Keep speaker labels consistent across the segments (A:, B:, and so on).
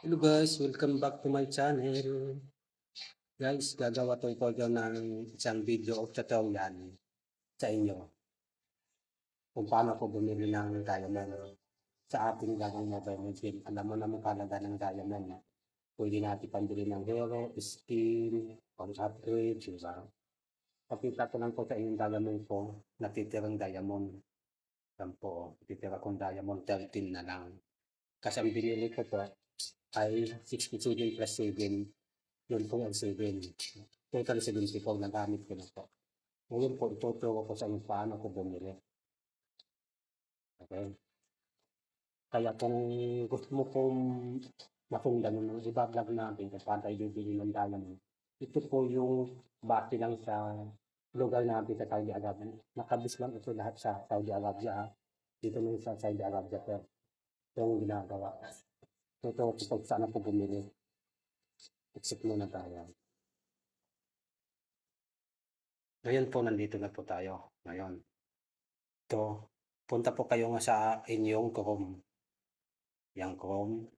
A: Hello guys, welcome back to my channel. Guys, gagawa ko dyan ng isang video o tutorial sa inyo kung paano ko bumili ng diamond sa ating gagawing mobile legend. Alam mo naman kalaga ng diamond. Pwede natin pambili ng hero, skin, pang upgrade, diba? Pakita ko lang po sa inyong diamond ko, natitirang diamond. Yan po, natitira kong diamond 13 na lang. Kasi ang binili ko po ay 67 plus 7. Yun po ang 7. Total 74 na gamit ko na po. Ngayon po, ituturo ko sa inyo paano ko bumili. Okay? Kaya kung gusto mo pong masundan ng iba-vlog natin kung paano tayo bibili ng diamond, ito po yung base lang sa lugar natin sa Saudi Arabia. Nakabis lang ito lahat sa Saudi Arabia. Dito lang sa Saudi Arabia po. Ito yung ginagawa. Ito kung saan ako bumili. Exit muna tayo. Ngayon po, nandito na po tayo. Ngayon. Ito, punta po kayo nga sa inyong Chrome. Yang Chrome.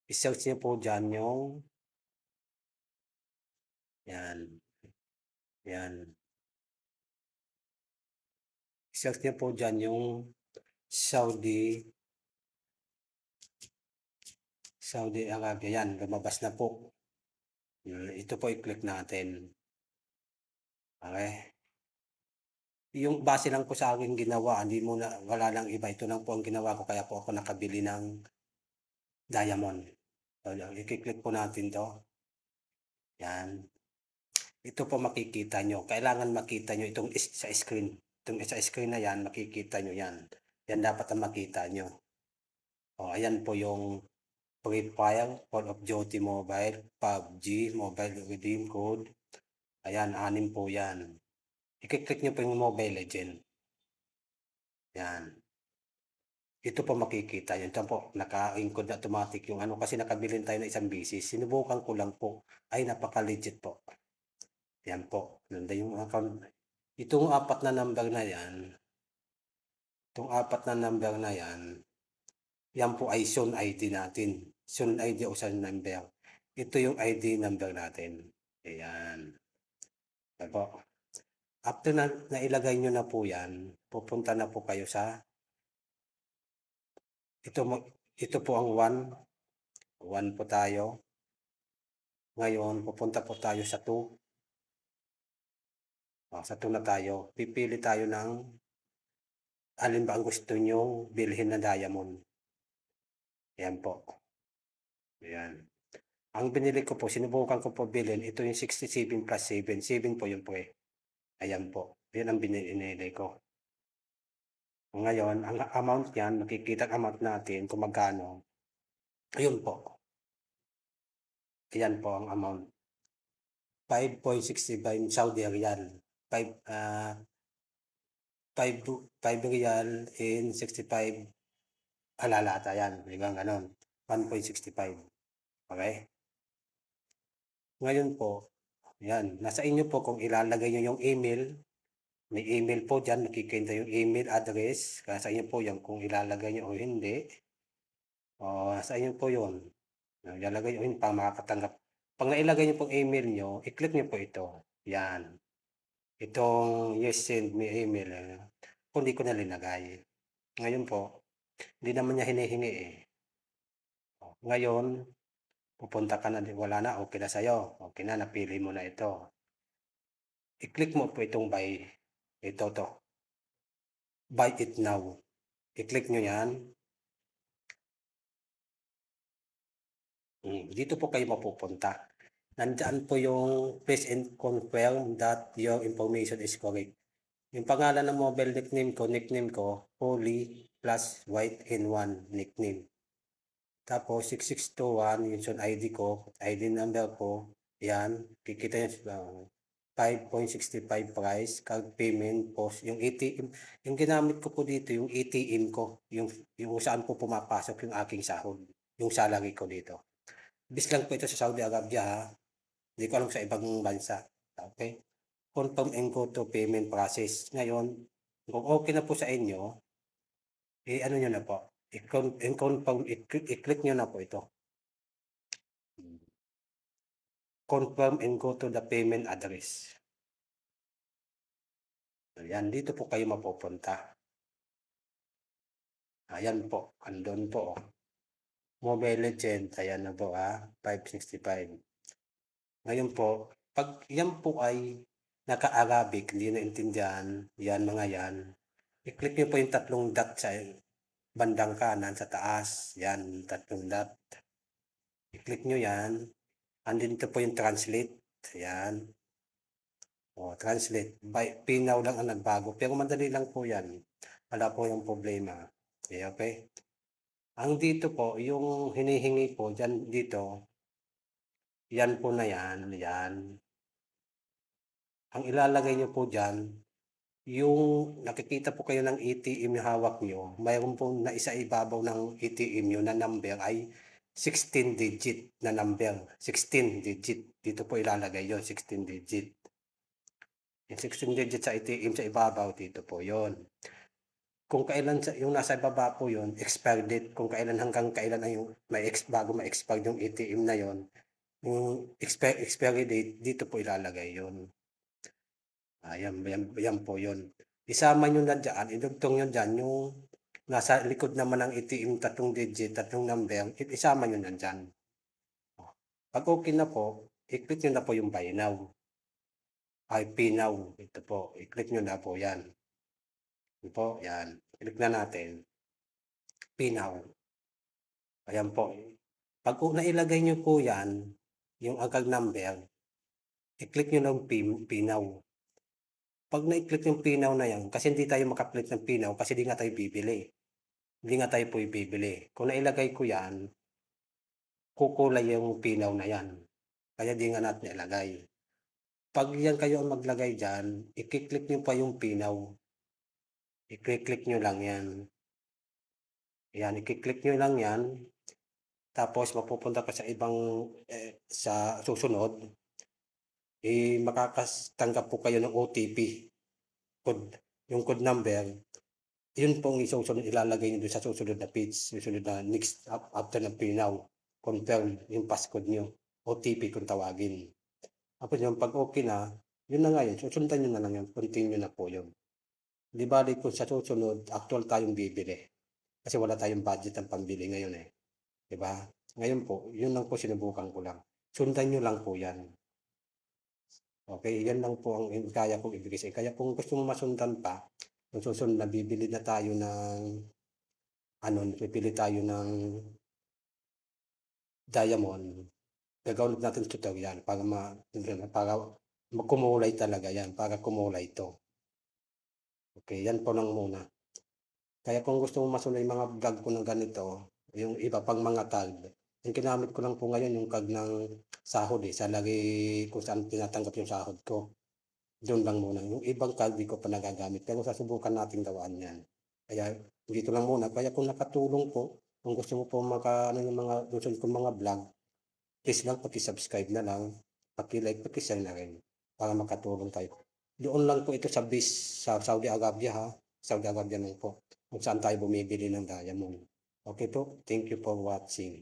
A: I-search niyo po dyan yung yan. Yan. I-search niyo po dyan yung Saudi Arabia. Yan, lumabas na po. Ito po i-click natin. Okay. Yung base lang po sa akin ginawa, hindi mo na, wala lang iba. Ito lang po ang ginawa ko, kaya po ako nakabili ng diamond. So, i-click po natin to. Yan. Ito po makikita nyo. Kailangan makita nyo itong sa screen. Itong sa screen na yan, makikita nyo yan. Yan dapat ang makita nyo. O, ayan po yung Free Fire, Call of Duty Mobile, PUBG, Mobile Redeem Code. Ayan, 6 po yan. I-click nyo po yung Mobile Legend. Yan. Ito po makikita nyo. Ito po, naka-encode na automatic yung ano. Kasi nakabilin tayo ng isang bisis. Sinubukan ko lang po. Ay, napaka-legit po. Yan po. Nanda yung account. Itong 4 na number na yan, yan po ay Sun ID natin. Sun ID o Sun number. Ito yung ID number natin. Ayan. Yan po. After na nailagay nyo na po yan, pupunta na po kayo sa, ito po ang 1. 1 po tayo. Ngayon, pupunta po tayo sa 2. Sa 2 na tayo. Pipili tayo ng alin ba ang gusto nyong bilhin na diamond. Ayan po. Ayan. Ang binili ko po, sinubukan ko po bilhin, ito yung 67 plus 7. 7 po yun po eh. Ayan po. Yan ang binili ko. Ngayon, ang amount yan, makikita ang amount natin kung magkano. Ayun po. Ayan po ang amount. 5.65 Saudi Riyal. 5 Riyal in 65 halalata yan. Hanggang ganon. 1.65. Okay? Ngayon po, yan. Nasa inyo po kung ilalagay nyo yung email. May email po dyan. Makikita yung email address. Sa inyo po yan kung ilalagay nyo o hindi. Sa inyo po yun. Ilalagay nyo yun para makakatanggap. Pag nailagay nyo pong email nyo, i-click nyo po ito. Yan. Itong yes, send me email. Kung hindi ko na linagay. Ngayon po, hindi naman niya hinihingi eh. Ngayon, pupunta ka na, wala na, okay na sa'yo. Okay na, napili mo na ito. I-click mo po itong buy. Ito to. Buy it now. I-click nyo yan. Dito po kayo mapupunta. Nandyan po yung please and confirm that your information is correct. Yung pangalan ng mobile nickname ko, Holy plus White N1 nickname. Tapos 6621, yung ID ko, ID number ko, yan, kikita nyo 5.65 price, card payment, post, yung ATM, yung ginamit ko po dito, yung ATM ko, yung saan po pumapasok yung aking sahod, yung salary ko dito. Bis lang po ito sa Saudi Arabia ha, hindi ko alam sa ibang bansa, okay? Confirm and go to payment process. Ngayon, kung okay na po sa inyo, ano nyo na po, i-confirm, i-click nyo na po ito. confirm and go to the payment address. Ayan, dito po kayo mapupunta. Ayan po, andun po, oh. Mobile Legends, ayan na po, 565. Ngayon po, 'pag yan po ay naka-Arabic, hindi naintindihan, yan mga yan, i-click niyo po yung tatlong dot sa bandang kanan sa taas, yan, tatlong dot. I-click niyo yan, andito po yung translate, ayan. Translate, pinaw lang ang nagbago, pero madali lang po yan, wala po yung problema. Okay. Ang dito po, yung hinihingi po diyan dito, yan po na yan, yan. Ang ilalagay niyo po diyan, yung nakikita po kayo ng ATM yung hawak niyo, mayroon pong naisaibabaw ng ATM niyo na number ay 16 digit na number, 16 digit. Dito po ilalagay yon 16 digit. Yung 16 digit sa ATM sa ibabaw, dito po yon. Kung kailan yung nasa baba po yon, expired date, kung kailan hanggang kailan na yung bago ma-expire yung ATM na yon, yung expiry date, dito po ilalagay yon. Yan po yon. Isama nyo na dyan, idugtong nyo dyan, yung nasa likod naman ng ATM, tatlong digit, tatlong number, isama nyo na dyan. Pag okay na po, i-click nyo na po yung buy now. Ay, pay now. Ito po, i-click nyo na po yan. Ito po, yan. Click na natin. Pay now. Ayan po. Pag nailagay nyo po yan, yung account number, i-click nyo ng pay now. Pag na-click yung pinaw na yan, kasi hindi tayo maka-click ng pinaw kasi di nga tayo bibili. Hindi nga tayo po ibibili. Kung nailagay ko yan, kukulay yung pinaw na yan. Kaya di nga natin ilagay. Pag yan kayo ang maglagay dyan, i-click nyo pa yung pinaw. I-click nyo lang yan. Yan, i-click nyo lang yan. Tapos mapupunta ka sa ibang, sa susunod, makakatanggap po kayo ng OTP. Yung code number, yun pong isusunod, ilalagay nyo doon sa susunod na page, susunod na next after ng pinaw, confirm yung passcode nyo, OTP kung tawagin. Tapos yung pag okay na, yun na nga yun, susundan nyo na lang yun, continue na po yun. Di balik kung sa susunod, actual tayong bibili. Kasi wala tayong budget ng pambili ngayon eh. Diba? Ngayon po, yun lang po sinubukan ko lang. Sundan nyo lang po yan. Okay, yan lang po ang kaya kong ibigay sa kaya kung gusto mo masundan pa, kung susunod na bibili na tayo ng pipili tayo ng diamond, gagawin natin tutorial para kumulay talaga yan, para kumulay ito. Okay, yan po lang muna. Kaya kung gusto mo masunod yung mga vlog ko ng ganito, yung iba pang mga tag, yung ginamit ko lang po ngayon yung tag ng sahod sa lagi kung saan tinatanggap yung sahod ko. Doon lang muna. Yung ibang tag di ko pa nagagamit. Pero sasubukan natin gawaan yan. Kaya dito lang muna. Kaya kung nakatulong po, kung gusto mo po yung mga gusto kong mga vlog, please lang paki-subscribe na lang, paki-like, paki-share na rin para makatulong tayo. Doon lang po ito sa base sa Saudi Arabia Saudi Arabia lang po. Kung saan tayo bumibili ng diamond. Okay po, thank you for watching.